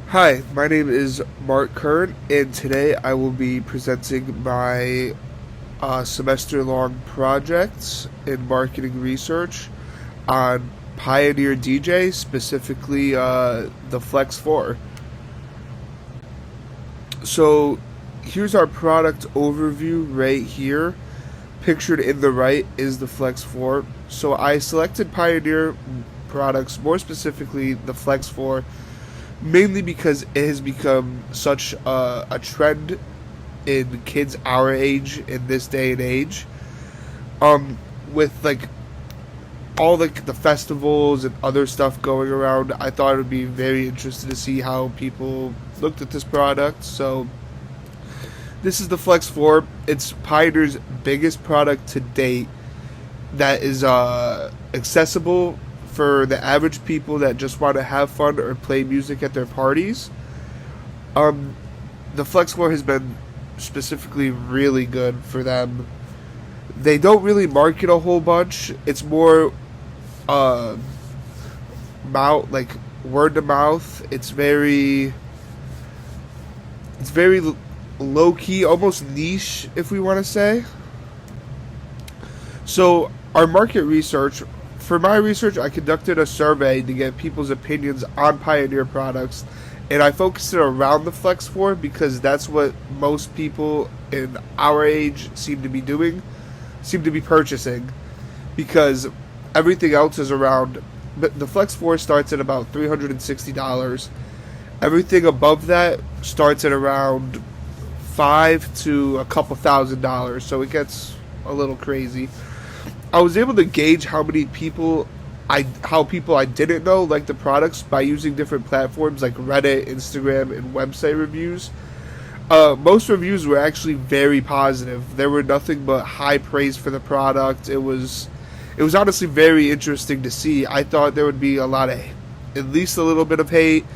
Hi, my name is Mark Kern, and today I will be presenting my semester long project in marketing research on Pioneer DJ, specifically the Flex 4. So, here's our product overview right here. Pictured in the right is the Flex 4. So, I selected Pioneer products, more specifically the Flex 4, mainly because it has become such a trend in kids our age in this day and age. With like all the festivals and other stuff going around, I thought it would be very interesting to see how people looked at this product. So this is the Flex 4. It's Pioneer's biggest product to date that is accessible for the average people that just want to have fun or play music at their parties. The Flex 4 has been specifically really good for them. They don't really market a whole bunch. It's more mouth, like word to mouth. It's very low key, almost niche, if we want to say. So our market research, for my research, I conducted a survey to get people's opinions on Pioneer products, and I focused it around the Flex 4 because that's what most people in our age seem to be doing, seem to be purchasing, because everything else is around. But the Flex 4 starts at about $360. Everything above that starts at around five to a couple $1,000, so it gets a little crazy. I was able to gauge how people I didn't know like the products by using different platforms like Reddit, Instagram, and website reviews. Most reviews were actually very positive. There were nothing but high praise for the product. It was honestly very interesting to see. I thought there would be at least a little bit of hate,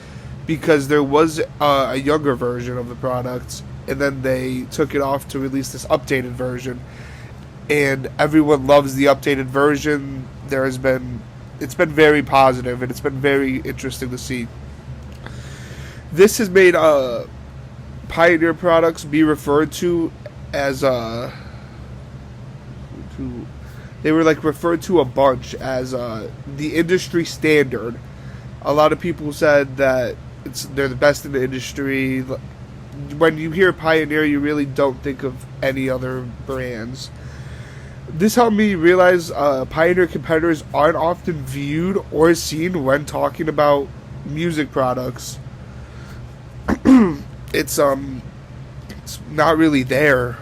because there was a younger version of the product, and then they took it off to release this updated version. And everyone loves the updated version. It's been very positive, and it's been very interesting to see. This has made Pioneer products be referred to as they were like referred to a bunch as the industry standard. A lot of people said that they're the best in the industry. When you hear Pioneer, you really don't think of any other brands. This helped me realize Pioneer competitors aren't often viewed or seen when talking about music products. it's not really there.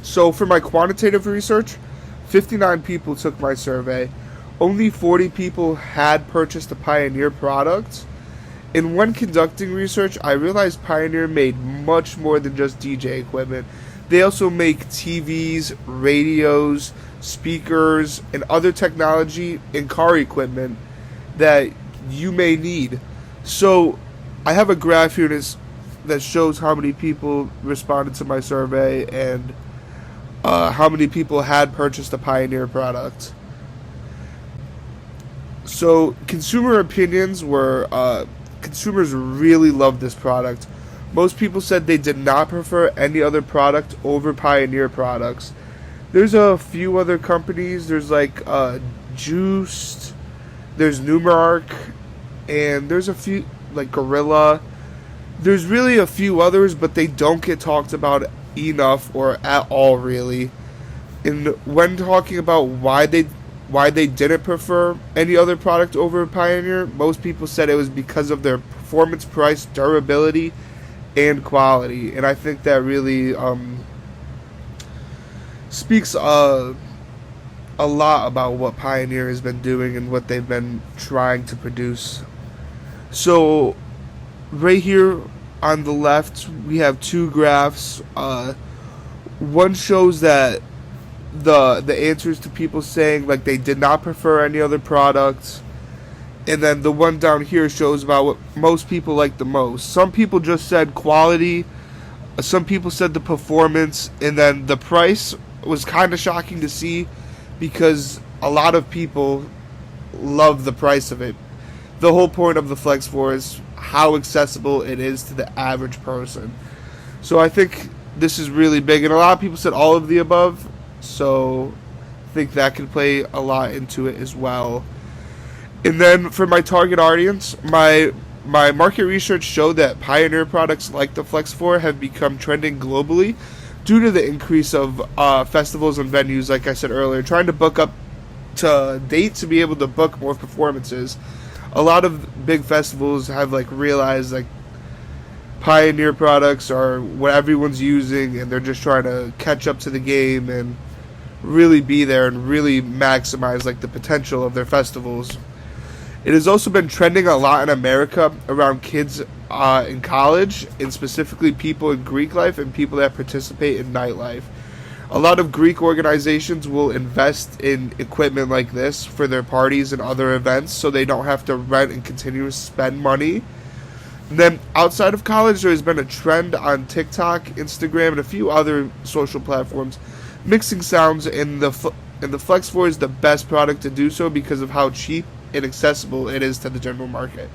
So for my quantitative research, 59 people took my survey. Only 40 people had purchased a Pioneer product. And when conducting research, I realized Pioneer made much more than just DJ equipment. They also make TVs, radios, speakers, and other technology and car equipment that you may need. So I have a graph here that shows how many people responded to my survey and how many people had purchased a Pioneer product. So consumer opinions were consumers really loved this product. Most people said they did not prefer any other product over Pioneer products. There's a few other companies. There's like Juiced, there's Numark, and there's a few like Gorilla. There's really a few others, but they don't get talked about enough or at all, really. And when talking about why they didn't prefer any other product over Pioneer, most people said it was because of their performance, price, durability, and quality. And I think that really speaks a lot about what Pioneer has been doing and what they've been trying to produce. So right here on the left, we have two graphs. One shows that the answers to people saying like they did not prefer any other products, and then the one down here shows about what most people like the most. Some people just said quality, some people said the performance, and then the price was kind of shocking to see because a lot of people love the price of it. the whole point of the Flex 4 is how accessible it is to the average person. So I think this is really big, and a lot of people said all of the above, so I think that could play a lot into it as well. And then for my target audience, my market research showed that Pioneer products like the Flex 4 have become trending globally due to the increase of festivals and venues, like I said earlier, trying to book up to date to be able to book more performances. A lot of big festivals have realized Pioneer products are what everyone's using, and they're just trying to catch up to the game and really be there and really maximize the potential of their festivals. It has also been trending a lot in America around kids in college, and specifically people in Greek life and people that participate in nightlife. A lot of Greek organizations will invest in equipment like this for their parties and other events so they don't have to rent and continue to spend money. And then outside of college, there has been a trend on TikTok, Instagram, and a few other social platforms mixing sounds, and the Flex 4 is the best product to do so because of how cheap and accessible it is to the general market.